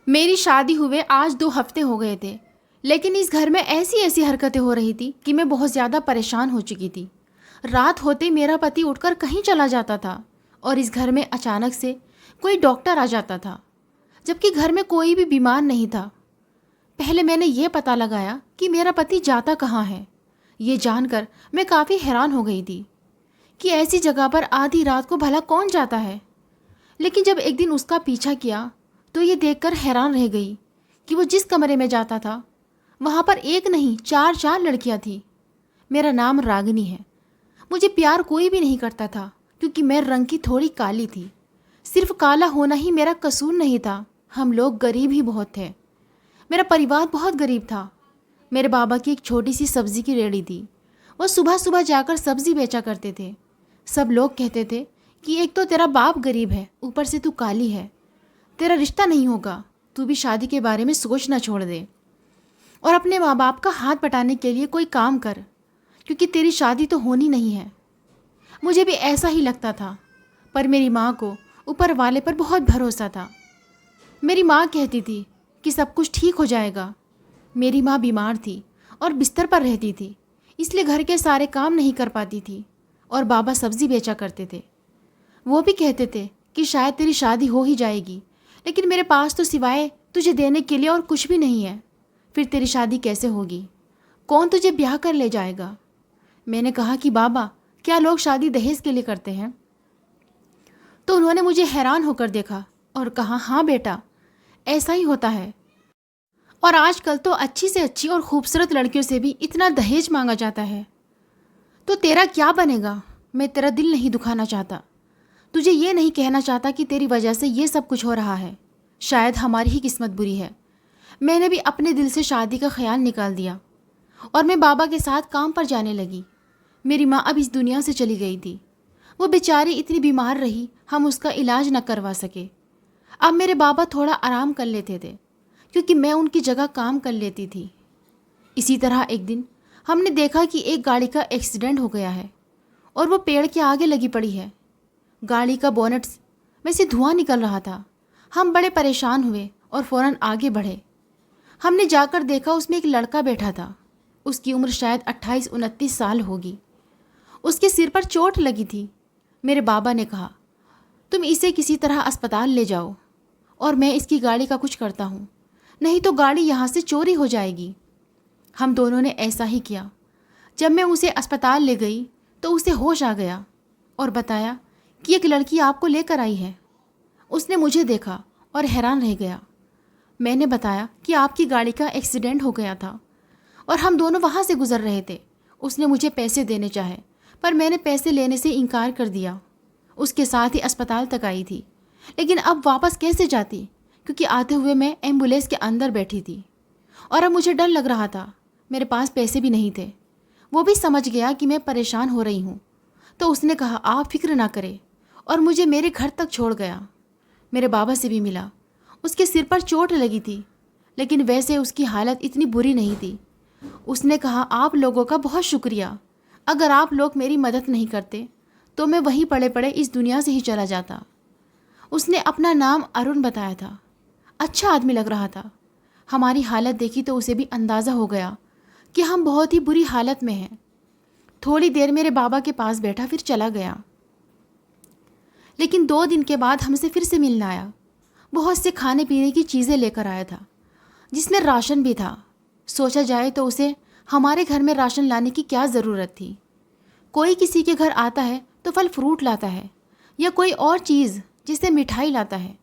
मेरी शादी हुए आज 2 हफ्ते हो गए थे, लेकिन इस घर में ऐसी ऐसी हरकतें हो रही थी कि मैं बहुत ज़्यादा परेशान हो चुकी थी। रात होते मेरा पति उठकर कहीं चला जाता था और इस घर में अचानक से कोई डॉक्टर आ जाता था, जबकि घर में कोई भी बीमार नहीं था। पहले मैंने ये पता लगाया कि मेरा पति जाता कहाँ है। ये जानकर मैं काफ़ी हैरान हो गई थी कि ऐसी जगह पर आधी रात को भला कौन जाता है। लेकिन जब एक दिन उसका पीछा किया तो ये देखकर हैरान रह गई कि वो जिस कमरे में जाता था वहाँ पर एक नहीं चार चार लड़कियाँ थीं। मेरा नाम रागिनी है। मुझे प्यार कोई भी नहीं करता था क्योंकि मैं रंग की थोड़ी काली थी। सिर्फ काला होना ही मेरा कसूर नहीं था, हम लोग गरीब ही बहुत थे। मेरा परिवार बहुत गरीब था। मेरे बाबा की एक छोटी सी सब्जी की रेहड़ी थी। वो सुबह सुबह जाकर सब्जी बेचा करते थे। सब लोग कहते थे कि एक तो तेरा बाप गरीब है, ऊपर से तू काली है, तेरा रिश्ता नहीं होगा, तू भी शादी के बारे में सोचना छोड़ दे और अपने माँ बाप का हाथ बटाने के लिए कोई काम कर, क्योंकि तेरी शादी तो होनी नहीं है। मुझे भी ऐसा ही लगता था, पर मेरी माँ को ऊपर वाले पर बहुत भरोसा था। मेरी माँ कहती थी कि सब कुछ ठीक हो जाएगा। मेरी माँ बीमार थी और बिस्तर पर रहती थी, इसलिए घर के सारे काम नहीं कर पाती थी और बाबा सब्जी बेचा करते थे। वो भी कहते थे कि शायद तेरी शादी हो ही जाएगी, लेकिन मेरे पास तो सिवाय तुझे देने के लिए और कुछ भी नहीं है। फिर तेरी शादी कैसे होगी? कौन तुझे ब्याह कर ले जाएगा? मैंने कहा कि बाबा, क्या लोग शादी दहेज के लिए करते हैं? तो उन्होंने मुझे हैरान होकर देखा और कहा, हाँ बेटा, ऐसा ही होता है। और आजकल तो अच्छी से अच्छी और खूबसूरत लड़कियों से भी इतना दहेज मांगा जाता है। तो तेरा क्या बनेगा? मैं तेरा दिल नहीं दुखाना चाहता। तुझे ये नहीं कहना चाहता कि तेरी वजह से ये सब कुछ हो रहा है। शायद हमारी ही किस्मत बुरी है। मैंने भी अपने दिल से शादी का ख्याल निकाल दिया और मैं बाबा के साथ काम पर जाने लगी। मेरी माँ अब इस दुनिया से चली गई थी। वो बेचारी इतनी बीमार रही, हम उसका इलाज न करवा सके। अब मेरे बाबा थोड़ा आराम कर लेते थे क्योंकि मैं उनकी जगह काम कर लेती थी। इसी तरह एक दिन हमने देखा कि एक गाड़ी का एक्सीडेंट हो गया है और वो पेड़ के आगे लगी पड़ी है। गाड़ी का बोनट में से धुआं निकल रहा था। हम बड़े परेशान हुए और फ़ौरन आगे बढ़े। हमने जाकर देखा उसमें एक लड़का बैठा था। उसकी उम्र शायद 28-29 साल होगी। उसके सिर पर चोट लगी थी। मेरे बाबा ने कहा, तुम इसे किसी तरह अस्पताल ले जाओ और मैं इसकी गाड़ी का कुछ करता हूँ, नहीं तो गाड़ी यहाँ से चोरी हो जाएगी। हम दोनों ने ऐसा ही किया। जब मैं उसे अस्पताल ले गई तो उसे होश आ गया और बताया कि एक लड़की आपको लेकर आई है। उसने मुझे देखा और हैरान रह गया। मैंने बताया कि आपकी गाड़ी का एक्सीडेंट हो गया था और हम दोनों वहाँ से गुजर रहे थे। उसने मुझे पैसे देने चाहे, पर मैंने पैसे लेने से इनकार कर दिया। उसके साथ ही अस्पताल तक आई थी, लेकिन अब वापस कैसे जाती, क्योंकि आते हुए मैं एम्बुलेंस के अंदर बैठी थी और अब मुझे डर लग रहा था। मेरे पास पैसे भी नहीं थे। वो भी समझ गया कि मैं परेशान हो रही हूँ, तो उसने कहा, आप फिक्र ना करें, और मुझे मेरे घर तक छोड़ गया। मेरे बाबा से भी मिला। उसके सिर पर चोट लगी थी, लेकिन वैसे उसकी हालत इतनी बुरी नहीं थी। उसने कहा, आप लोगों का बहुत शुक्रिया। अगर आप लोग मेरी मदद नहीं करते तो मैं वहीं पड़े पड़े इस दुनिया से ही चला जाता। उसने अपना नाम अरुण बताया था। अच्छा आदमी लग रहा था। हमारी हालत देखी तो उसे भी अंदाज़ा हो गया कि हम बहुत ही बुरी हालत में हैं। थोड़ी देर मेरे बाबा के पास बैठा, फिर चला गया। लेकिन 2 दिन के बाद हमसे फिर से मिलने आया। बहुत से खाने पीने की चीज़ें लेकर आया था, जिसमें राशन भी था। सोचा जाए तो उसे हमारे घर में राशन लाने की क्या ज़रूरत थी। कोई किसी के घर आता है तो फल फ्रूट लाता है या कोई और चीज़, जिससे मिठाई लाता है,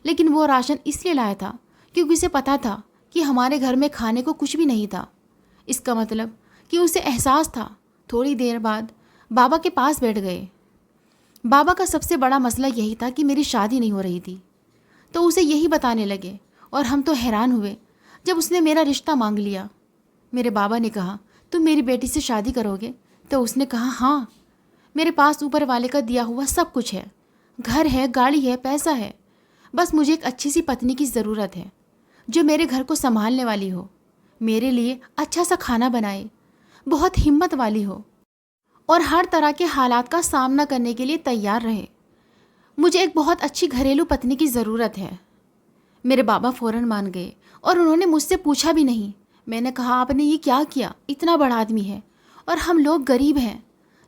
लेकिन वो राशन इसलिए लाया था क्योंकि उसे पता था कि हमारे घर में खाने को कुछ भी नहीं था। इसका मतलब कि उसे एहसास था। थोड़ी देर बाद बाबा के पास बैठ गए। बाबा का सबसे बड़ा मसला यही था कि मेरी शादी नहीं हो रही थी, तो उसे यही बताने लगे और हम तो हैरान हुए जब उसने मेरा रिश्ता मांग लिया। मेरे बाबा ने कहा, तुम मेरी बेटी से शादी करोगे? तो उसने कहा, हाँ, मेरे पास ऊपर वाले का दिया हुआ सब कुछ है, घर है, गाड़ी है, पैसा है। बस मुझे एक अच्छी सी पत्नी की ज़रूरत है जो मेरे घर को संभालने वाली हो, मेरे लिए अच्छा सा खाना बनाए, बहुत हिम्मत वाली हो और हर तरह के हालात का सामना करने के लिए तैयार रहे। मुझे एक बहुत अच्छी घरेलू पत्नी की ज़रूरत है। मेरे बाबा फ़ौरन मान गए और उन्होंने मुझसे पूछा भी नहीं। मैंने कहा, आपने ये क्या किया? इतना बड़ा आदमी है और हम लोग गरीब हैं,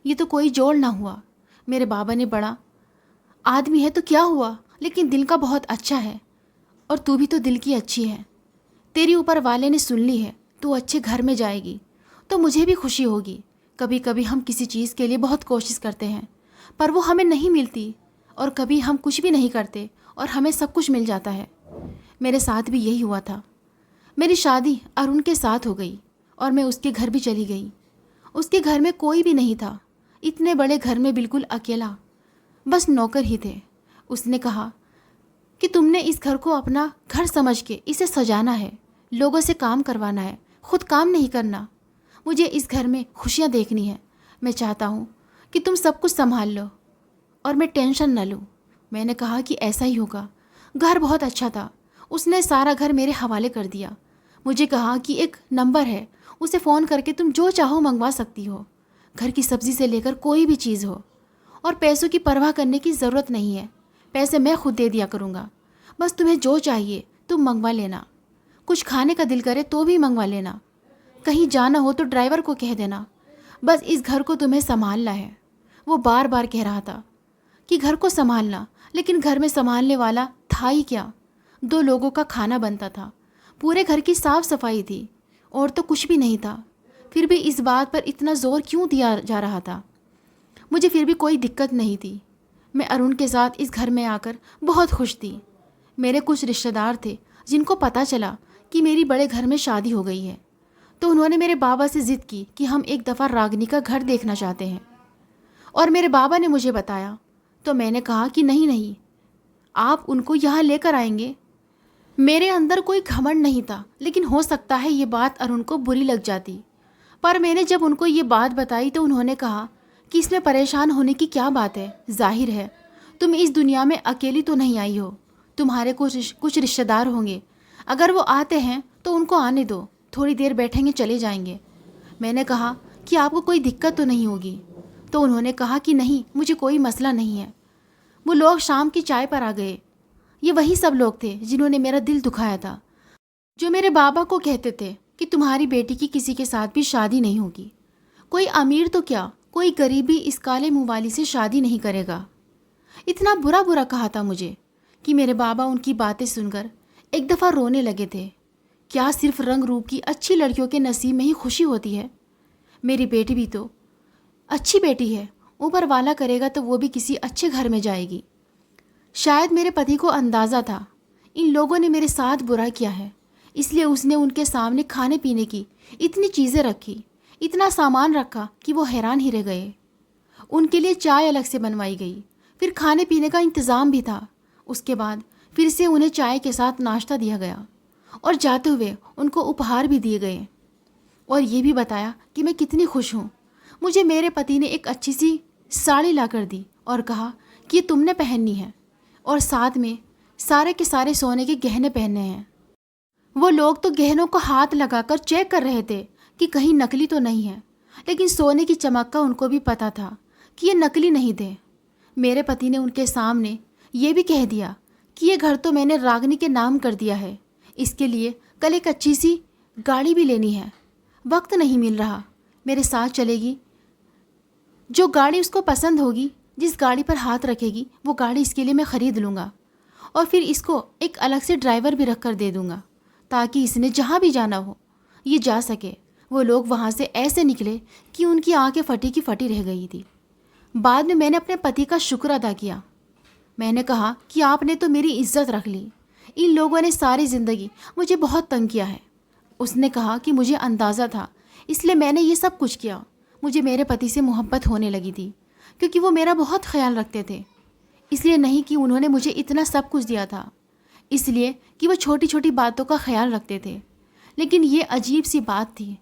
ये तो कोई जोड़ ना हुआ। मेरे बाबा ने, बड़ा आदमी है तो क्या हुआ, लेकिन दिल का बहुत अच्छा है और तू भी तो दिल की अच्छी है। तेरी ऊपर वाले ने सुन ली है, तू अच्छे घर में जाएगी तो मुझे भी खुशी होगी। कभी कभी हम किसी चीज़ के लिए बहुत कोशिश करते हैं पर वो हमें नहीं मिलती, और कभी हम कुछ भी नहीं करते और हमें सब कुछ मिल जाता है। मेरे साथ भी यही हुआ था। मेरी शादी अरुण के साथ हो गई और मैं उसके घर भी चली गई। उसके घर में कोई भी नहीं था, इतने बड़े घर में बिल्कुल अकेला, बस नौकर ही थे। उसने कहा कि तुमने इस घर को अपना घर समझ के इसे सजाना है, लोगों से काम करवाना है, खुद काम नहीं करना। मुझे इस घर में खुशियाँ देखनी है। मैं चाहता हूँ कि तुम सब कुछ संभाल लो और मैं टेंशन न लूँ। मैंने कहा कि ऐसा ही होगा। घर बहुत अच्छा था। उसने सारा घर मेरे हवाले कर दिया। मुझे कहा कि एक नंबर है, उसे फ़ोन करके तुम जो चाहो मंगवा सकती हो, घर की सब्ज़ी से लेकर कोई भी चीज़ हो, और पैसों की परवाह करने की ज़रूरत नहीं है, पैसे मैं खुद दे दिया करूँगा। बस तुम्हें जो चाहिए तुम मंगवा लेना, कुछ खाने का दिल करे तो भी मंगवा लेना, कहीं जाना हो तो ड्राइवर को कह देना, बस इस घर को तुम्हें संभालना है। वो बार बार कह रहा था कि घर को संभालना, लेकिन घर में संभालने वाला था ही क्या। 2 लोगों का खाना बनता था, पूरे घर की साफ सफाई थी, और तो कुछ भी नहीं था। फिर भी इस बात पर इतना ज़ोर क्यों दिया जा रहा था? मुझे फिर भी कोई दिक्कत नहीं थी। मैं अरुण के साथ इस घर में आकर बहुत खुश थी। मेरे कुछ रिश्तेदार थे जिनको पता चला कि मेरी बड़े घर में शादी हो गई है, तो उन्होंने मेरे बाबा से ज़िद की कि हम एक दफ़ा रागनी का घर देखना चाहते हैं, और मेरे बाबा ने मुझे बताया। तो मैंने कहा कि नहीं नहीं, आप उनको यहाँ लेकर आएंगे। मेरे अंदर कोई घमंड नहीं था, लेकिन हो सकता है ये बात अरुण को बुरी लग जाती। पर मैंने जब उनको ये बात बताई तो उन्होंने कहा कि इसमें परेशान होने की क्या बात है, जाहिर है तुम इस दुनिया में अकेली तो नहीं आई हो, तुम्हारे कुछ रिश्तेदार होंगे, अगर वो आते हैं तो उनको आने दो, थोड़ी देर बैठेंगे चले जाएंगे। मैंने कहा कि आपको कोई दिक्कत तो नहीं होगी? तो उन्होंने कहा कि नहीं, मुझे कोई मसला नहीं है। वो लोग शाम की चाय पर आ गए। ये वही सब लोग थे जिन्होंने मेरा दिल दुखाया था, जो मेरे बाबा को कहते थे कि तुम्हारी बेटी की किसी के साथ भी शादी नहीं होगी, कोई अमीर तो क्या, कोई गरीबी इस काले मुँह वाली से शादी नहीं करेगा। इतना बुरा बुरा कहा था मुझे कि मेरे बाबा उनकी बातें सुनकर एक दफ़ा रोने लगे थे। क्या सिर्फ रंग रूप की अच्छी लड़कियों के नसीब में ही खुशी होती है? मेरी बेटी भी तो अच्छी बेटी है, ऊपर वाला करेगा तो वो भी किसी अच्छे घर में जाएगी। शायद मेरे पति को अंदाज़ा था इन लोगों ने मेरे साथ बुरा किया है, इसलिए उसने उनके सामने खाने पीने की इतनी चीज़ें रखी, इतना सामान रखा कि वो हैरान ही रह गए। उनके लिए चाय अलग से बनवाई गई, फिर खाने पीने का इंतज़ाम भी था। उसके बाद फिर से उन्हें चाय के साथ नाश्ता दिया गया और जाते हुए उनको उपहार भी दिए गए, और ये भी बताया कि मैं कितनी खुश हूँ। मुझे मेरे पति ने एक अच्छी सी साड़ी ला कर दी और कहा कि ये तुमने पहननी है, और साथ में सारे के सारे सोने के गहने पहनने हैं। वो लोग तो गहनों को हाथ लगाकर चेक कर रहे थे कि कहीं नकली तो नहीं है, लेकिन सोने की चमक का उनको भी पता था कि ये नकली नहीं थे। मेरे पति ने उनके सामने ये भी कह दिया कि ये घर तो मैंने रागनी के नाम कर दिया है, इसके लिए कल एक अच्छी सी गाड़ी भी लेनी है, वक्त नहीं मिल रहा, मेरे साथ चलेगी? जो गाड़ी उसको पसंद होगी, जिस गाड़ी पर हाथ रखेगी, वो गाड़ी इसके लिए मैं ख़रीद लूँगा, और फिर इसको एक अलग से ड्राइवर भी रख कर दे दूँगा ताकि इसने जहाँ भी जाना हो ये जा सके। वो लोग वहाँ से ऐसे निकले कि उनकी आंखें फटी की फटी रह गई थी। बाद में मैंने अपने पति का शुक्र अदा किया। मैंने कहा कि आपने तो मेरी इज्जत रख ली, इन लोगों ने सारी ज़िंदगी मुझे बहुत तंग किया है। उसने कहा कि मुझे अंदाज़ा था, इसलिए मैंने ये सब कुछ किया। मुझे मेरे पति से मोहब्बत होने लगी थी क्योंकि वो मेरा बहुत ख्याल रखते थे, इसलिए नहीं कि उन्होंने मुझे इतना सब कुछ दिया था, इसलिए कि वो छोटी छोटी बातों का ख्याल रखते थे। लेकिन ये अजीब सी बात थी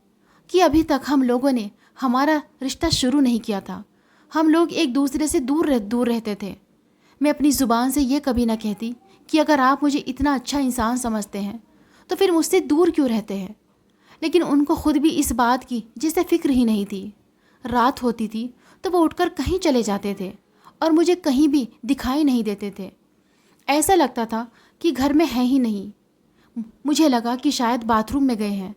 कि अभी तक हम लोगों ने हमारा रिश्ता शुरू नहीं किया था। हम लोग एक दूसरे से दूर रहते थे। मैं अपनी ज़ुबान से ये कभी ना कहती कि अगर आप मुझे इतना अच्छा इंसान समझते हैं तो फिर मुझसे दूर क्यों रहते हैं, लेकिन उनको खुद भी इस बात की जिसे फ़िक्र ही नहीं थी। रात होती थी तो वो उठकर कहीं चले जाते थे और मुझे कहीं भी दिखाई नहीं देते थे। ऐसा लगता था कि घर में है ही नहीं। मुझे लगा कि शायद बाथरूम में गए हैं,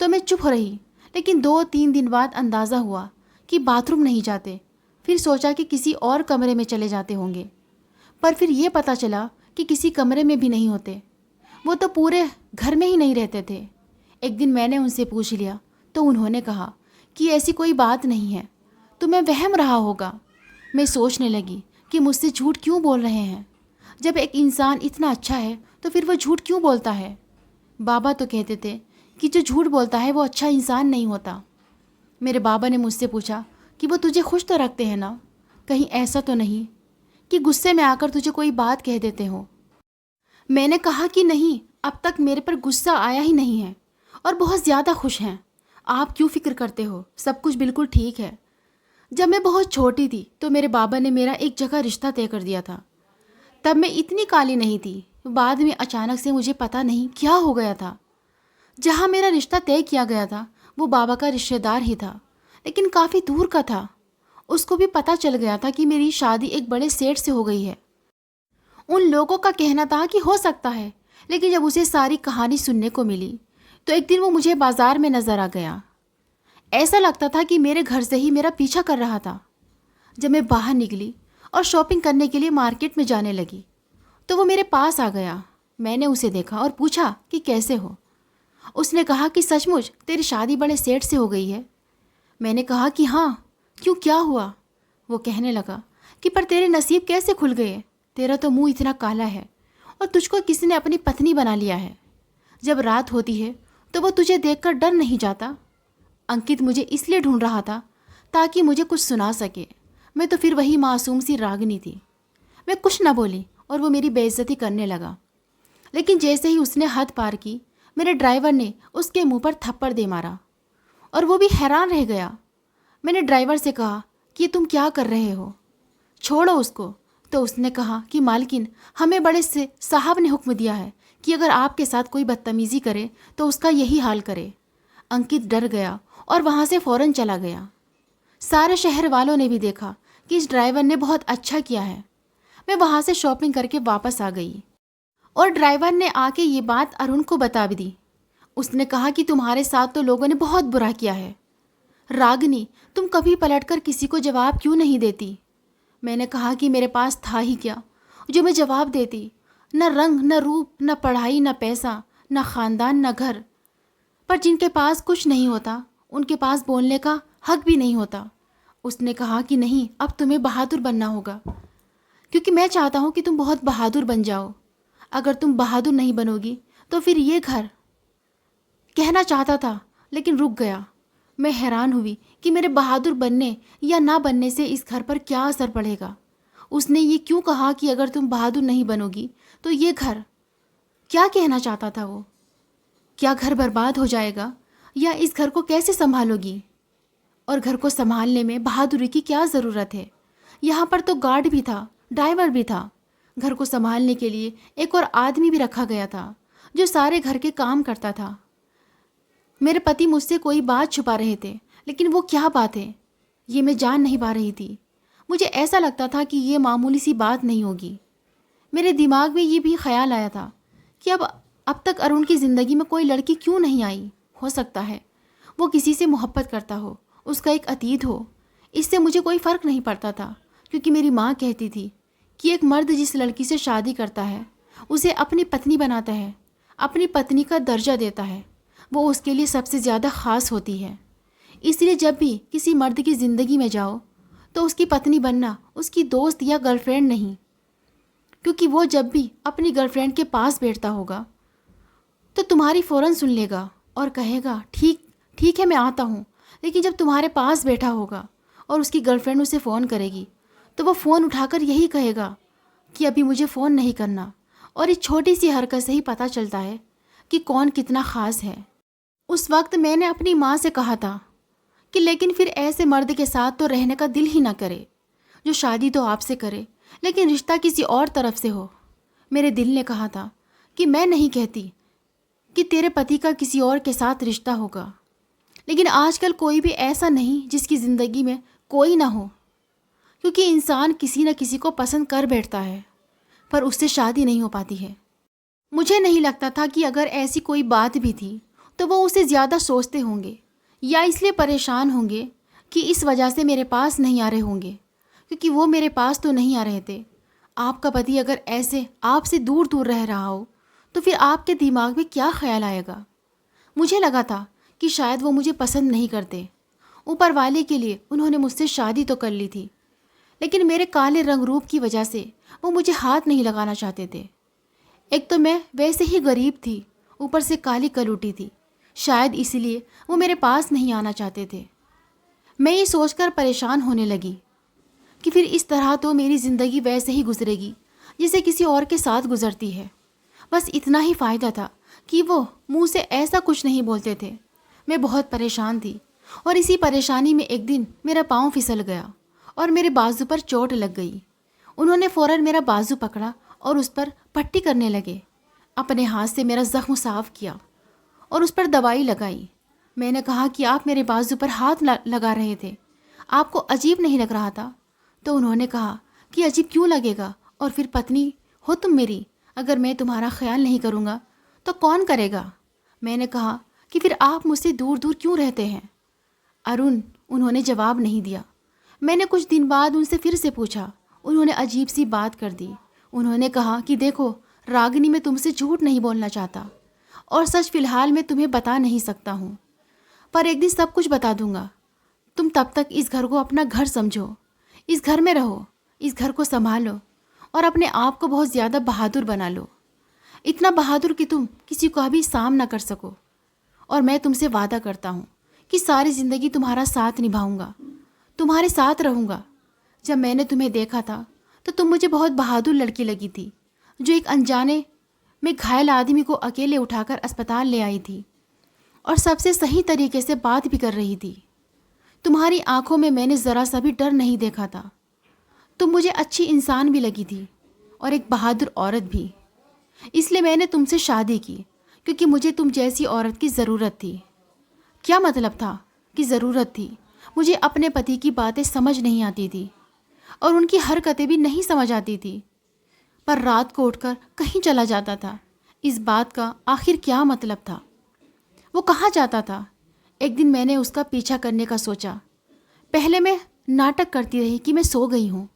तो मैं चुप रही। लेकिन 2-3 दिन बाद अंदाज़ा हुआ कि बाथरूम नहीं जाते। फिर सोचा कि किसी और कमरे में चले जाते होंगे, पर फिर ये पता चला कि किसी कमरे में भी नहीं होते। वो तो पूरे घर में ही नहीं रहते थे। एक दिन मैंने उनसे पूछ लिया तो उन्होंने कहा कि ऐसी कोई बात नहीं है, तुम्हें वहम रहा होगा। मैं सोचने लगी कि मुझसे झूठ क्यों बोल रहे हैं। जब एक इंसान इतना अच्छा है तो फिर वो झूठ क्यों बोलता है। बाबा तो कहते थे कि जो झूठ बोलता है वो अच्छा इंसान नहीं होता। मेरे बाबा ने मुझसे पूछा कि वो तुझे खुश तो रखते हैं ना, कहीं ऐसा तो नहीं कि गुस्से में आकर तुझे कोई बात कह देते हो। मैंने कहा कि नहीं, अब तक मेरे पर गुस्सा आया ही नहीं है और बहुत ज़्यादा खुश हैं। आप क्यों फ़िक्र करते हो, सब कुछ बिल्कुल ठीक है। जब मैं बहुत छोटी थी तो मेरे बाबा ने मेरा एक जगह रिश्ता तय कर दिया था। तब मैं इतनी काली नहीं थी। बाद में अचानक से मुझे पता नहीं क्या हो गया था। जहाँ मेरा रिश्ता तय किया गया था वो बाबा का रिश्तेदार ही था, लेकिन काफ़ी दूर का था। उसको भी पता चल गया था कि मेरी शादी एक बड़े सेठ से हो गई है। उन लोगों का कहना था कि हो सकता है, लेकिन जब उसे सारी कहानी सुनने को मिली तो एक दिन वो मुझे बाज़ार में नज़र आ गया। ऐसा लगता था कि मेरे घर से ही मेरा पीछा कर रहा था। जब मैं बाहर निकली और शॉपिंग करने के लिए मार्केट में जाने लगी तो वो मेरे पास आ गया। मैंने उसे देखा और पूछा कि कैसे हो। उसने कहा कि सचमुच तेरी शादी बड़े सेठ से हो गई है। मैंने कहा कि हाँ, क्यों, क्या हुआ। वो कहने लगा कि पर तेरे नसीब कैसे खुल गए, तेरा तो मुंह इतना काला है और तुझको किसी ने अपनी पत्नी बना लिया है। जब रात होती है तो वो तुझे देखकर डर नहीं जाता। अंकित मुझे इसलिए ढूंढ रहा था ताकि मुझे कुछ सुना सके। मैं तो फिर वही मासूम सी रागिनी थी। मैं कुछ न बोली और वो मेरी बेइज्जती करने लगा। लेकिन जैसे ही उसने हद पार की, मेरे ड्राइवर ने उसके मुंह पर थप्पड़ दे मारा और वो भी हैरान रह गया। मैंने ड्राइवर से कहा कि तुम क्या कर रहे हो, छोड़ो उसको। तो उसने कहा कि मालकिन, हमें बड़े से साहब ने हुक्म दिया है कि अगर आपके साथ कोई बदतमीज़ी करे तो उसका यही हाल करे। अंकित डर गया और वहाँ से फ़ौरन चला गया। सारे शहर वालों ने भी देखा कि इस ड्राइवर ने बहुत अच्छा किया है। मैं वहाँ से शॉपिंग करके वापस आ गई और ड्राइवर ने आके ये बात अरुण को बता भी दी। उसने कहा कि तुम्हारे साथ तो लोगों ने बहुत बुरा किया है। रागिनी, तुम कभी पलटकर किसी को जवाब क्यों नहीं देती। मैंने कहा कि मेरे पास था ही क्या जो मैं जवाब देती। न रंग, न रूप, न पढ़ाई, न पैसा, न ख़ानदान, न घर। पर जिनके पास कुछ नहीं होता उनके पास बोलने का हक भी नहीं होता। उसने कहा कि नहीं, अब तुम्हें बहादुर बनना होगा, क्योंकि मैं चाहता हूँ कि तुम बहुत बहादुर बन जाओ। अगर तुम बहादुर नहीं बनोगी तो फिर ये घर। कहना चाहता था लेकिन रुक गया। मैं हैरान हुई कि मेरे बहादुर बनने या ना बनने से इस घर पर क्या असर पड़ेगा। उसने ये क्यों कहा कि अगर तुम बहादुर नहीं बनोगी तो ये घर। क्या कहना चाहता था वो। क्या घर बर्बाद हो जाएगा या इस घर को कैसे संभालोगी। और घर को संभालने में बहादुरी की क्या ज़रूरत है। यहाँ पर तो गार्ड भी था, ड्राइवर भी था। घर को संभालने के लिए एक और आदमी भी रखा गया था जो सारे घर के काम करता था। मेरे पति मुझसे कोई बात छुपा रहे थे, लेकिन वो क्या बात है ये मैं जान नहीं पा रही थी। मुझे ऐसा लगता था कि ये मामूली सी बात नहीं होगी। मेरे दिमाग में ये भी ख्याल आया था कि अब तक अरुण की ज़िंदगी में कोई लड़की क्यों नहीं आई। हो सकता है वो किसी से मोहब्बत करता हो, उसका एक अतीत हो। इससे मुझे कोई फ़र्क नहीं पड़ता था, क्योंकि मेरी माँ कहती थी कि एक मर्द जिस लड़की से शादी करता है उसे अपनी पत्नी बनाता है, अपनी पत्नी का दर्जा देता है। वो उसके लिए सबसे ज़्यादा ख़ास होती है। इसलिए जब भी किसी मर्द की ज़िंदगी में जाओ तो उसकी पत्नी बनना, उसकी दोस्त या गर्लफ्रेंड नहीं। क्योंकि वो जब भी अपनी गर्लफ्रेंड के पास बैठता होगा तो तुम्हारी फ़ौरन सुन लेगा और कहेगा ठीक ठीक है, मैं आता हूँ। लेकिन जब तुम्हारे पास बैठा होगा और उसकी गर्लफ्रेंड उसे फ़ोन करेगी तो वो फ़ोन उठाकर यही कहेगा कि अभी मुझे फ़ोन नहीं करना। और इस छोटी सी हरकत से ही पता चलता है कि कौन कितना ख़ास है। उस वक्त मैंने अपनी माँ से कहा था कि लेकिन फिर ऐसे मर्द के साथ तो रहने का दिल ही ना करे जो शादी तो आपसे करे लेकिन रिश्ता किसी और तरफ से हो। मेरे दिल ने कहा था कि मैं नहीं कहती कि तेरे पति का किसी और के साथ रिश्ता होगा, लेकिन आजकल कोई भी ऐसा नहीं जिसकी ज़िंदगी में कोई ना हो। क्योंकि इंसान किसी न किसी को पसंद कर बैठता है पर उससे शादी नहीं हो पाती है। मुझे नहीं लगता था कि अगर ऐसी कोई बात भी थी तो वो उसे ज़्यादा सोचते होंगे या इसलिए परेशान होंगे कि इस वजह से मेरे पास नहीं आ रहे होंगे, क्योंकि वो मेरे पास तो नहीं आ रहे थे। आपका पति अगर ऐसे आपसे दूर दूर रह रहा हो तो फिर आपके दिमाग में क्या ख्याल आएगा। मुझे लगा था कि शायद वो मुझे पसंद नहीं करते। ऊपर वाले के लिए उन्होंने मुझसे शादी तो कर ली थी, लेकिन मेरे काले रंग रूप की वजह से वो मुझे हाथ नहीं लगाना चाहते थे। एक तो मैं वैसे ही गरीब थी, ऊपर से काली कलूटी थी। शायद इसीलिए वो मेरे पास नहीं आना चाहते थे। मैं ये सोचकर परेशान होने लगी कि फिर इस तरह तो मेरी ज़िंदगी वैसे ही गुजरेगी जैसे किसी और के साथ गुजरती है। बस इतना ही फ़ायदा था कि वो मुंह से ऐसा कुछ नहीं बोलते थे। मैं बहुत परेशान थी और इसी परेशानी में एक दिन मेरा पाँव फिसल गया और मेरे बाजू पर चोट लग गई। उन्होंने फ़ौरन मेरा बाजू पकड़ा और उस पर पट्टी करने लगे। अपने हाथ से मेरा ज़ख्म साफ़ किया और उस पर दवाई लगाई। मैंने कहा कि आप मेरे बाजू पर हाथ लगा रहे थे, आपको अजीब नहीं लग रहा था? तो उन्होंने कहा कि अजीब क्यों लगेगा, और फिर पत्नी हो तुम मेरी, अगर मैं तुम्हारा ख्याल नहीं करूँगा तो कौन करेगा? मैंने कहा कि फिर आप मुझसे दूर दूर क्यों रहते हैं? अरुण, उन्होंने जवाब नहीं दिया। मैंने कुछ दिन बाद उनसे फिर से पूछा। उन्होंने अजीब सी बात कर दी। उन्होंने कहा कि देखो रागिनी, मैं तुमसे झूठ नहीं बोलना चाहता और सच फ़िलहाल मैं तुम्हें बता नहीं सकता हूँ, पर एक दिन सब कुछ बता दूँगा। तुम तब तक इस घर को अपना घर समझो, इस घर में रहो, इस घर को संभालो और अपने आप को बहुत ज़्यादा बहादुर बना लो। इतना बहादुर कि तुम किसी का भी सामना कर सको। और मैं तुमसे वादा करता हूँ कि सारी ज़िंदगी तुम्हारा साथ निभाऊंगा, तुम्हारे साथ रहूँगा। जब मैंने तुम्हें देखा था तो तुम मुझे बहुत बहादुर लड़की लगी थी, जो एक अनजाने में घायल आदमी को अकेले उठाकर अस्पताल ले आई थी और सबसे सही तरीके से बात भी कर रही थी। तुम्हारी आंखों में मैंने ज़रा सा भी डर नहीं देखा था। तुम मुझे अच्छी इंसान भी लगी थी और एक बहादुर औरत भी। इसलिए मैंने तुमसे शादी की, क्योंकि मुझे तुम जैसी औरत की ज़रूरत थी। क्या मतलब था कि ज़रूरत थी? मुझे अपने पति की बातें समझ नहीं आती थी और उनकी हरकतें भी नहीं समझ आती थी, पर रात को उठकर कहीं चला जाता था। इस बात का आखिर क्या मतलब था? वो कहाँ जाता था? एक दिन मैंने उसका पीछा करने का सोचा। पहले मैं नाटक करती रही कि मैं सो गई हूँ।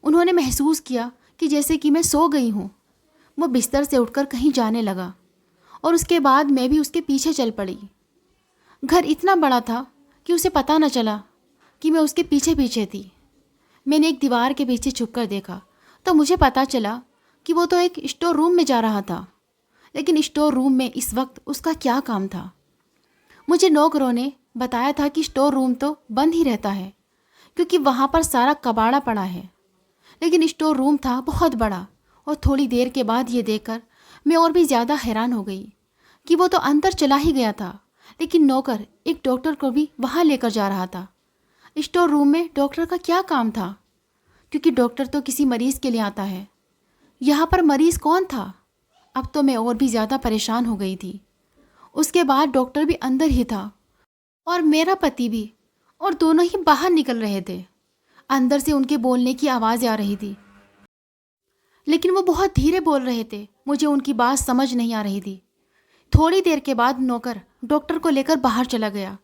उन्होंने महसूस किया कि जैसे कि मैं सो गई हूँ। वो बिस्तर से उठकर कहीं जाने लगा और उसके बाद मैं भी उसके पीछे चल पड़ी। घर इतना बड़ा था कि उसे पता न चला कि मैं उसके पीछे पीछे थी। मैंने एक दीवार के पीछे छुपकर देखा तो मुझे पता चला कि वो तो एक स्टोर रूम में जा रहा था। लेकिन स्टोर रूम में इस वक्त उसका क्या काम था? मुझे नौकरों ने बताया था कि स्टोर रूम तो बंद ही रहता है, क्योंकि वहाँ पर सारा कबाड़ा पड़ा है। लेकिन स्टोर रूम था बहुत बड़ा, और थोड़ी देर के बाद ये देखकर मैं और भी ज़्यादा हैरान हो गई कि वो तो अंदर चला ही गया था, लेकिन नौकर एक डॉक्टर को भी वहाँ लेकर जा रहा था। स्टोर रूम में डॉक्टर का क्या काम था? क्योंकि डॉक्टर तो किसी मरीज़ के लिए आता है। यहाँ पर मरीज़ कौन था? अब तो मैं और भी ज़्यादा परेशान हो गई थी। उसके बाद डॉक्टर भी अंदर ही था और मेरा पति भी, और दोनों ही बाहर निकल रहे थे। अंदर से उनके बोलने की आवाज़ आ रही थी, लेकिन वो बहुत धीरे बोल रहे थे। मुझे उनकी बात समझ नहीं आ रही थी। थोड़ी देर के बाद नौकर डॉक्टर को लेकर बाहर चला गया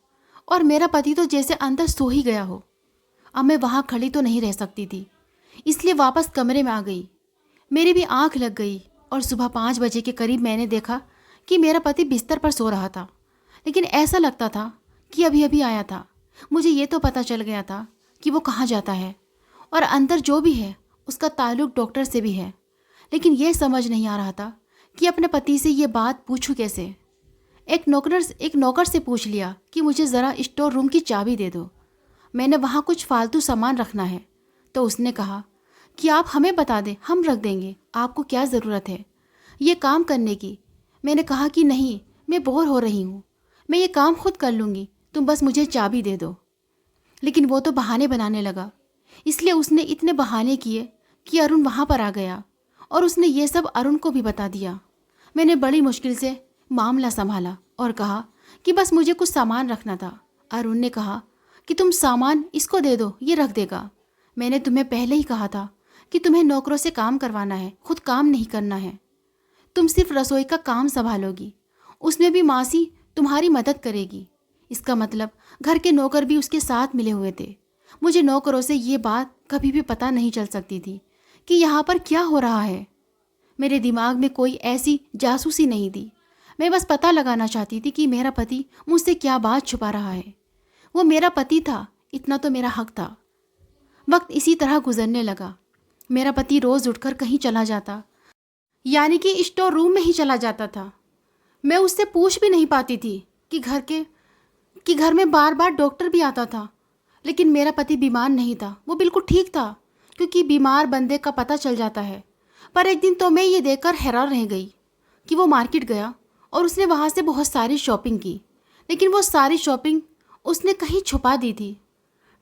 और मेरा पति तो जैसे अंदर सो ही गया हो। अब मैं वहाँ खड़ी तो नहीं रह सकती थी, इसलिए वापस कमरे में आ गई। मेरी भी आंख लग गई और सुबह 5 बजे के करीब मैंने देखा कि मेरा पति बिस्तर पर सो रहा था, लेकिन ऐसा लगता था कि अभी अभी आया था। मुझे ये तो पता चल गया था कि वो कहाँ जाता है और अंदर जो भी है उसका ताल्लुक डॉक्टर से भी है, लेकिन ये समझ नहीं आ रहा था कि अपने पति से ये बात पूछूं कैसे। एक नौकर से पूछ लिया कि मुझे ज़रा स्टोर रूम की चाबी दे दो, मैंने वहाँ कुछ फालतू सामान रखना है। तो उसने कहा कि आप हमें बता दें, हम रख देंगे, आपको क्या ज़रूरत है ये काम करने की। मैंने कहा कि नहीं, मैं बोर हो रही हूँ, मैं ये काम खुद कर लूँगी, तुम बस मुझे चाबी दे दो। लेकिन वो तो बहाने बनाने लगा, इसलिए उसने इतने बहाने किए कि अरुण वहाँ पर आ गया और उसने ये सब अरुण को भी बता दिया। मैंने बड़ी मुश्किल से मामला संभाला और कहा कि बस मुझे कुछ सामान रखना था। अरुण ने कहा कि तुम सामान इसको दे दो, ये रख देगा। मैंने तुम्हें पहले ही कहा था कि तुम्हें नौकरों से काम करवाना है, खुद काम नहीं करना है। तुम सिर्फ रसोई का काम संभालोगी, उसमें भी मासी तुम्हारी मदद करेगी। इसका मतलब घर के नौकर भी उसके साथ मिले हुए थे। मुझे नौकरों से ये बात कभी भी पता नहीं चल सकती थी कि यहाँ पर क्या हो रहा है। मेरे दिमाग में कोई ऐसी जासूसी नहीं थी। मैं बस पता लगाना चाहती थी कि मेरा पति मुझसे क्या बात छुपा रहा है। वो मेरा पति था, इतना तो मेरा हक था। वक्त इसी तरह गुजरने लगा। मेरा पति रोज़ उठकर कहीं चला जाता, यानी कि स्टोर रूम में ही चला जाता था। मैं उससे पूछ भी नहीं पाती थी कि घर में बार बार डॉक्टर भी आता था, लेकिन मेरा पति बीमार नहीं था, वो बिल्कुल ठीक था, क्योंकि बीमार बंदे का पता चल जाता है। पर एक दिन तो मैं ये देखकर हैरान रह गई कि वो मार्केट गया और उसने वहाँ से बहुत सारी शॉपिंग की, लेकिन वो सारी शॉपिंग उसने कहीं छुपा दी थी।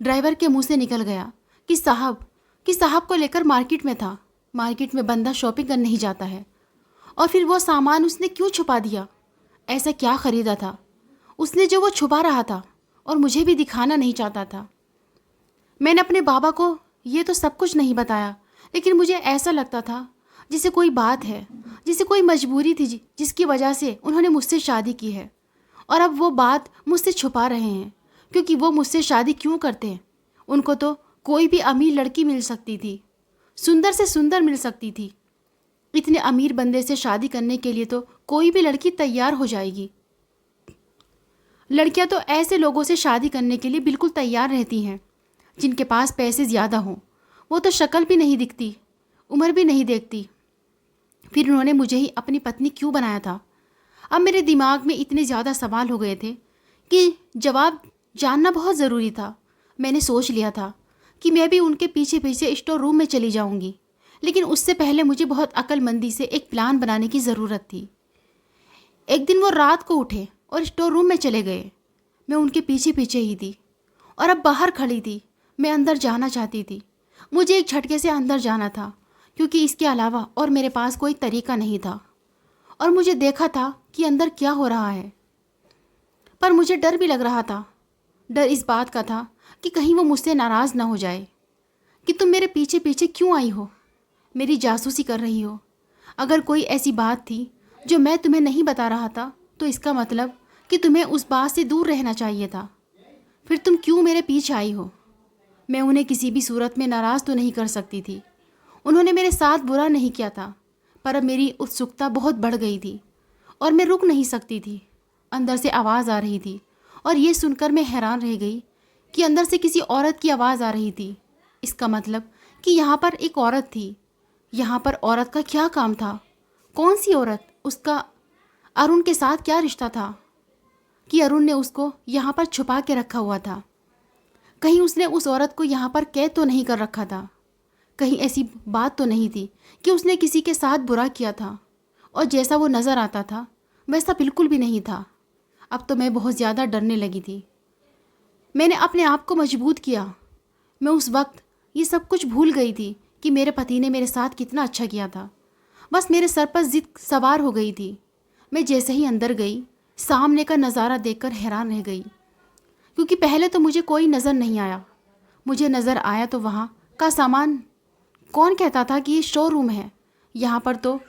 ड्राइवर के मुंह से निकल गया कि साहब को लेकर मार्केट में था। मार्केट में बंदा शॉपिंग करने नहीं जाता है। और फिर वो सामान उसने क्यों छुपा दिया? ऐसा क्या ख़रीदा था उसने जो वो छुपा रहा था और मुझे भी दिखाना नहीं चाहता था? मैंने अपने बाबा को ये तो सब कुछ नहीं बताया, लेकिन मुझे ऐसा लगता था जैसे कोई बात है, जैसे कोई मजबूरी थी जिसकी वजह से उन्होंने मुझसे शादी की है और अब वो बात मुझसे छुपा रहे हैं। क्योंकि वो मुझसे शादी क्यों करते हैं? उनको तो कोई भी अमीर लड़की मिल सकती थी, सुंदर से सुंदर मिल सकती थी। इतने अमीर बंदे से शादी करने के लिए तो कोई भी लड़की तैयार हो जाएगी। लड़कियां तो ऐसे लोगों से शादी करने के लिए बिल्कुल तैयार रहती हैं जिनके पास पैसे ज़्यादा हों। वो तो शक्ल भी नहीं दिखती, उम्र भी नहीं देखती। फिर उन्होंने मुझे ही अपनी पत्नी क्यों बनाया था? अब मेरे दिमाग में इतने ज़्यादा सवाल हो गए थे कि जवाब जानना बहुत ज़रूरी था। मैंने सोच लिया था कि मैं भी उनके पीछे पीछे स्टोर रूम में चली जाऊंगी, लेकिन उससे पहले मुझे बहुत अक्लमंदी से एक प्लान बनाने की ज़रूरत थी। एक दिन वो रात को उठे और स्टोर रूम में चले गए। मैं उनके पीछे पीछे ही थी और अब बाहर खड़ी थी। मैं अंदर जाना चाहती थी। मुझे एक झटके से अंदर जाना था, क्योंकि इसके अलावा और मेरे पास कोई तरीका नहीं था। और मुझे देखा था कि अंदर क्या हो रहा है, पर मुझे डर भी लग रहा था। डर इस बात का था कि कहीं वो मुझसे नाराज़ ना हो जाए कि तुम मेरे पीछे पीछे क्यों आई हो, मेरी जासूसी कर रही हो। अगर कोई ऐसी बात थी जो मैं तुम्हें नहीं बता रहा था, तो इसका मतलब कि तुम्हें उस बात से दूर रहना चाहिए था। फिर तुम क्यों मेरे पीछे आई हो? मैं उन्हें किसी भी सूरत में नाराज़ तो नहीं कर सकती थी। उन्होंने मेरे साथ बुरा नहीं किया था, पर अब मेरी उत्सुकता बहुत बढ़ गई थी और मैं रुक नहीं सकती थी। अंदर से आवाज़ आ रही थी और ये सुनकर मैं हैरान रह गई कि अंदर से किसी औरत की आवाज़ आ रही थी। इसका मतलब कि यहाँ पर एक औरत थी। यहाँ पर औरत का क्या काम था? कौन सी औरत? उसका अरुण के साथ क्या रिश्ता था कि अरुण ने उसको यहाँ पर छुपा के रखा हुआ था? कहीं उसने उस औरत को यहाँ पर कैद तो नहीं कर रखा था? कहीं ऐसी बात तो नहीं थी कि उसने किसी के साथ बुरा किया था? और जैसा वो नज़र आता था वैसा बिल्कुल भी नहीं था। अब तो मैं बहुत ज़्यादा डरने लगी थी। मैंने अपने आप को मजबूत किया। मैं उस वक्त ये सब कुछ भूल गई थी कि मेरे पति ने मेरे साथ कितना अच्छा किया था। बस मेरे सर पर जिद सवार हो गई थी। मैं जैसे ही अंदर गई, सामने का नज़ारा देखकर हैरान रह गई, क्योंकि पहले तो मुझे कोई नज़र नहीं आया। मुझे नज़र आया तो वहाँ का सामान। कौन कहता था कि ये शोरूम है? यहाँ पर तो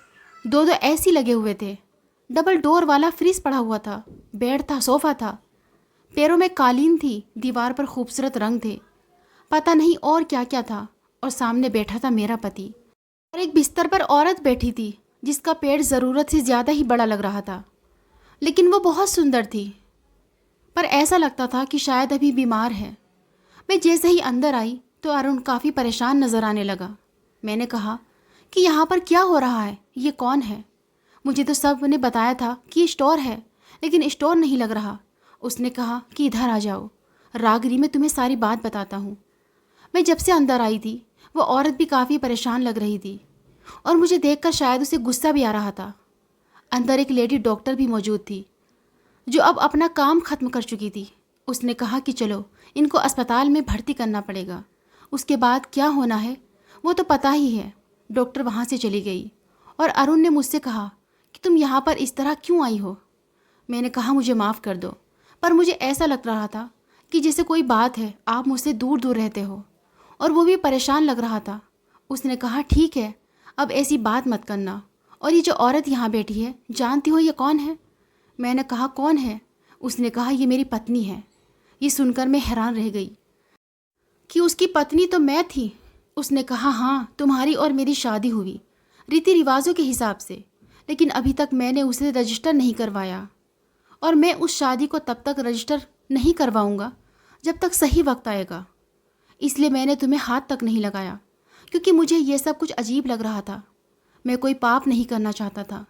दो दो एसी लगे हुए थे, डबल डोर वाला फ्रिज पड़ा हुआ था, बेड था, सोफ़ा था, पैरों में कालीन थी, दीवार पर खूबसूरत रंग थे, पता नहीं और क्या क्या था। और सामने बैठा था मेरा पति और एक बिस्तर पर औरत बैठी थी जिसका पेट ज़रूरत से ज़्यादा ही बड़ा लग रहा था, लेकिन वो बहुत सुंदर थी। पर ऐसा लगता था कि शायद अभी बीमार है। मैं जैसे ही अंदर आई तो अरुण काफ़ी परेशान नज़र आने लगा। मैंने कहा कि यहाँ पर क्या हो रहा है? ये कौन है? मुझे तो सब ने बताया था कि ये स्टोर है, लेकिन स्टोर नहीं लग रहा। उसने कहा कि इधर आ जाओ रागरी, मैं तुम्हें सारी बात बताता हूँ। मैं जब से अंदर आई थी वो औरत भी काफ़ी परेशान लग रही थी और मुझे देखकर शायद उसे गुस्सा भी आ रहा था। अंदर एक लेडी डॉक्टर भी मौजूद थी जो अब अपना काम ख़त्म कर चुकी थी। उसने कहा कि चलो इनको अस्पताल में भर्ती करना पड़ेगा, उसके बाद क्या होना है वो तो पता ही है। डॉक्टर वहाँ से चली गई और अरुण ने मुझसे कहा कि तुम यहाँ पर इस तरह क्यों आई हो? मैंने कहा मुझे माफ़ कर दो, पर मुझे ऐसा लग रहा था कि जैसे कोई बात है, आप मुझसे दूर दूर रहते हो। और वो भी परेशान लग रहा था। उसने कहा ठीक है, अब ऐसी बात मत करना और ये जो औरत यहाँ बैठी है, जानती हो ये कौन है? मैंने कहा कौन है? उसने कहा ये मेरी पत्नी है। ये सुनकर मैं हैरान रह गई कि उसकी पत्नी तो मैं थी। उसने कहा हाँ, तुम्हारी और मेरी शादी हुई रीति रिवाजों के हिसाब से, लेकिन अभी तक मैंने उसे रजिस्टर नहीं करवाया और मैं उस शादी को तब तक रजिस्टर नहीं करवाऊंगा जब तक सही वक्त आएगा। इसलिए मैंने तुम्हें हाथ तक नहीं लगाया, क्योंकि मुझे ये सब कुछ अजीब लग रहा था। मैं कोई पाप नहीं करना चाहता था।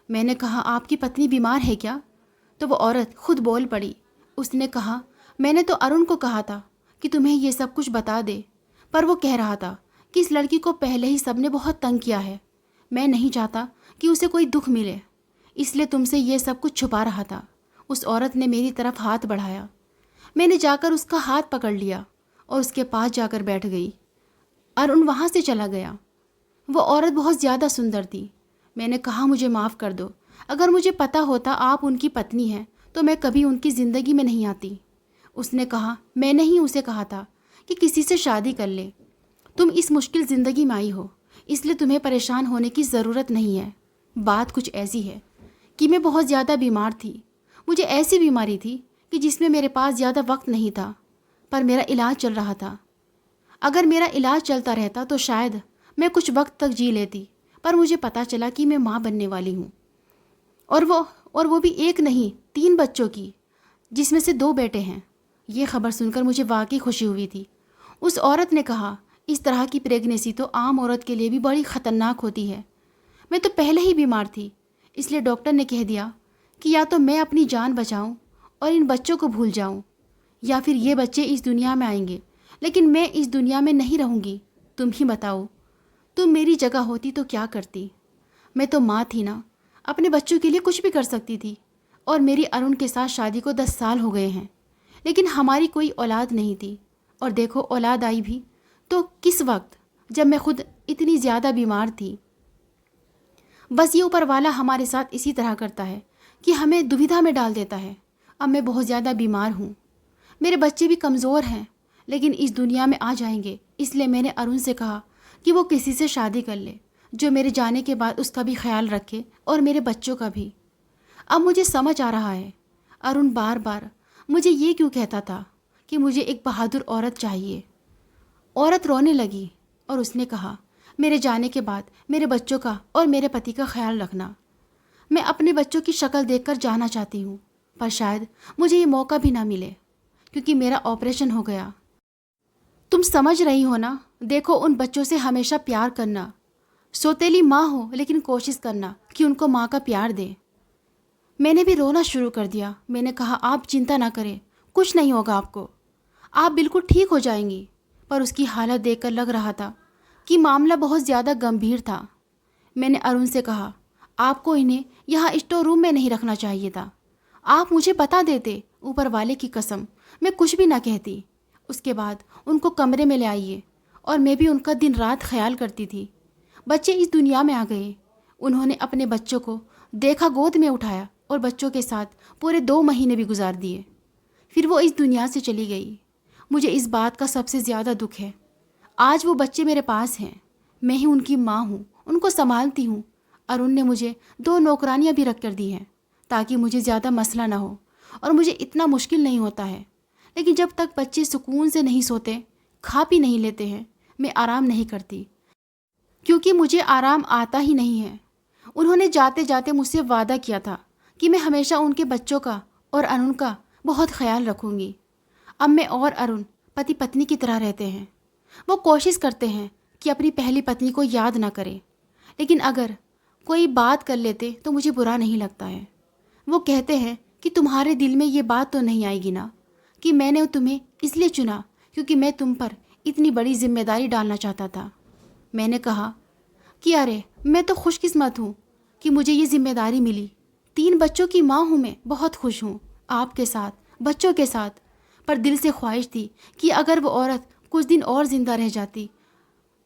मैंने कहा आपकी पत्नी बीमार है क्या? तो वो औरत खुद बोल पड़ी। उसने कहा मैंने तो अरुण को कहा था कि तुम्हें ये सब कुछ बता दे, पर वो कह रहा था कि इस लड़की को पहले ही सबने बहुत तंग किया है। मैं नहीं चाहता कि उसे कोई दुख मिले, इसलिए तुमसे ये सब कुछ छुपा रहा था। उस औरत ने मेरी तरफ हाथ बढ़ाया। मैंने जाकर उसका हाथ पकड़ लिया और उसके पास जाकर बैठ गई। अरुण वहाँ से चला गया। वो औरत बहुत ज़्यादा सुंदर थी। मैंने कहा मुझे माफ़ कर दो, अगर मुझे पता होता आप उनकी पत्नी हैं तो मैं कभी उनकी ज़िंदगी में नहीं आती। उसने कहा मैंने ही उसे कहा था कि किसी से शादी कर ले। तुम इस मुश्किल ज़िंदगी में आई हो, इसलिए तुम्हें परेशान होने की ज़रूरत नहीं है। बात कुछ ऐसी है कि मैं बहुत ज़्यादा बीमार थी। मुझे ऐसी बीमारी थी कि जिसमें मेरे पास ज़्यादा वक्त नहीं था, पर मेरा इलाज चल रहा था। अगर मेरा इलाज चलता रहता तो शायद मैं कुछ वक्त तक जी लेती, पर मुझे पता चला कि मैं माँ बनने वाली हूँ, और वो भी एक नहीं 3 बच्चों की, जिसमें से 2 बेटे हैं। ये खबर सुनकर मुझे वाकई खुशी हुई थी। उस औरत ने कहा इस तरह की प्रेगनेंसी तो आम औरत के लिए भी बड़ी ख़तरनाक होती है। मैं तो पहले ही बीमार थी, इसलिए डॉक्टर ने कह दिया कि या तो मैं अपनी जान बचाऊं और इन बच्चों को भूल जाऊं, या फिर ये बच्चे इस दुनिया में आएंगे, लेकिन मैं इस दुनिया में नहीं रहूँगी। तुम ही बताओ, तुम मेरी जगह होती तो क्या करती? मैं तो माँ थी ना, अपने बच्चों के लिए कुछ भी कर सकती थी। और मेरी अरुण के साथ शादी को 10 साल हो गए हैं, लेकिन हमारी कोई औलाद नहीं थी। और देखो औलाद आई भी तो किस वक्त, जब मैं खुद इतनी ज़्यादा बीमार थी। बस ये ऊपर वाला हमारे साथ इसी तरह करता है कि हमें दुविधा में डाल देता है। अब मैं बहुत ज़्यादा बीमार हूँ, मेरे बच्चे भी कमज़ोर हैं, लेकिन इस दुनिया में आ जाएंगे। इसलिए मैंने अरुण से कहा कि वो किसी से शादी कर ले जो मेरे जाने के बाद उसका भी ख्याल रखे और मेरे बच्चों का भी। अब मुझे समझ आ रहा है अरुण बार बार मुझे ये क्यों कहता था कि मुझे एक बहादुर औरत चाहिए। औरत रोने लगी और उसने कहा मेरे जाने के बाद मेरे बच्चों का और मेरे पति का ख्याल रखना। मैं अपने बच्चों की शक्ल देखकर जाना चाहती हूँ, पर शायद मुझे ये मौका भी ना मिले, क्योंकि मेरा ऑपरेशन हो गया। तुम समझ रही हो ना? देखो उन बच्चों से हमेशा प्यार करना। सौतेली माँ हो, लेकिन कोशिश करना कि उनको माँ का प्यार दे। मैंने भी रोना शुरू कर दिया। मैंने कहा आप चिंता ना करें, कुछ नहीं होगा आपको, आप बिल्कुल ठीक हो जाएंगी। पर उसकी हालत देखकर लग रहा था कि मामला बहुत ज़्यादा गंभीर था। मैंने अरुण से कहा आपको इन्हें यहाँ स्टोर रूम में नहीं रखना चाहिए था। आप मुझे बता देते, ऊपर वाले की कसम मैं कुछ भी ना कहती। उसके बाद उनको कमरे में ले आइए, और मैं भी उनका दिन रात ख्याल करती थी। बच्चे इस दुनिया में आ गए। उन्होंने अपने बच्चों को देखा, गोद में उठाया और बच्चों के साथ पूरे 2 महीने भी गुजार दिए। फिर वो इस दुनिया से चली गई। मुझे इस बात का सबसे ज़्यादा दुख है। आज वो बच्चे मेरे पास हैं, मैं ही उनकी माँ हूँ, उनको संभालती हूँ। अरुण ने मुझे 2 नौकरानियाँ भी रख कर दी हैं ताकि मुझे ज़्यादा मसला ना हो और मुझे इतना मुश्किल नहीं होता है। लेकिन जब तक बच्चे सुकून से नहीं सोते, खा पी नहीं लेते हैं, मैं आराम नहीं करती, क्योंकि मुझे आराम आता ही नहीं है। उन्होंने जाते जाते मुझसे वादा किया था कि मैं हमेशा उनके बच्चों का और अरुण का बहुत ख्याल रखूँगी। अब मैं और अरुण पति पत्नी की तरह रहते हैं। वो कोशिश करते हैं कि अपनी पहली पत्नी को याद ना करें, लेकिन अगर कोई बात कर लेते तो मुझे बुरा नहीं लगता है। वो कहते हैं कि तुम्हारे दिल में ये बात तो नहीं आएगी ना कि मैंने तुम्हें इसलिए चुना क्योंकि मैं तुम पर इतनी बड़ी जिम्मेदारी डालना चाहता था। मैंने कहा कि अरे मैं तो खुशकिस्मत हूँ कि मुझे ये जिम्मेदारी मिली। 3 बच्चों की माँ हूँ मैं, बहुत खुश हूँ आपके साथ, बच्चों के साथ। पर दिल से ख्वाहिश थी कि अगर वो औरत कुछ दिन और ज़िंदा रह जाती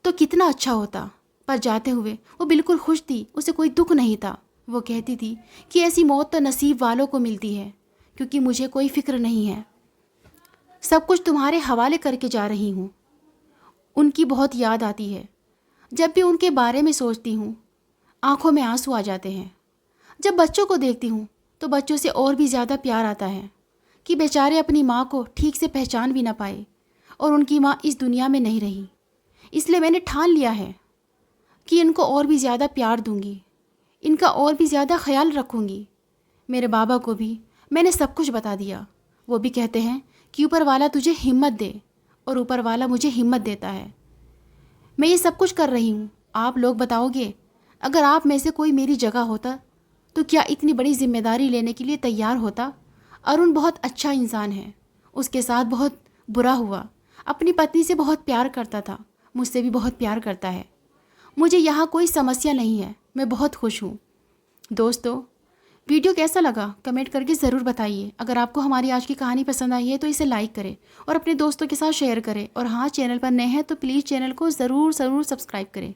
तो कितना अच्छा होता। पर जाते हुए वो बिल्कुल खुश थी, उसे कोई दुख नहीं था। वो कहती थी कि ऐसी मौत तो नसीब वालों को मिलती है, क्योंकि मुझे कोई फिक्र नहीं है, सब कुछ तुम्हारे हवाले करके जा रही हूँ। उनकी बहुत याद आती है। जब भी उनके बारे में सोचती हूँ आंखों में आंसू आ जाते हैं। जब बच्चों को देखती हूँ तो बच्चों से और भी ज़्यादा प्यार आता है कि बेचारे अपनी माँ को ठीक से पहचान भी ना पाए और उनकी माँ इस दुनिया में नहीं रही। इसलिए मैंने ठान लिया है कि इनको और भी ज़्यादा प्यार दूंगी, इनका और भी ज़्यादा ख्याल रखूंगी। मेरे बाबा को भी मैंने सब कुछ बता दिया। वो भी कहते हैं कि ऊपर वाला तुझे हिम्मत दे, और ऊपर वाला मुझे हिम्मत देता है। मैं ये सब कुछ कर रही हूँ। आप लोग बताओगे, अगर आप में से कोई मेरी जगह होता तो क्या इतनी बड़ी जिम्मेदारी लेने के लिए तैयार होता? अरुण बहुत अच्छा इंसान है, उसके साथ बहुत बुरा हुआ। अपनी पत्नी से बहुत प्यार करता था, मुझसे भी बहुत प्यार करता है। मुझे यहाँ कोई समस्या नहीं है, मैं बहुत खुश हूँ। दोस्तों, वीडियो कैसा लगा कमेंट करके ज़रूर बताइए। अगर आपको हमारी आज की कहानी पसंद आई है तो इसे लाइक करें और अपने दोस्तों के साथ शेयर करें। और हाँ, चैनल पर नए हैं तो प्लीज़ चैनल को ज़रूर सब्सक्राइब करें।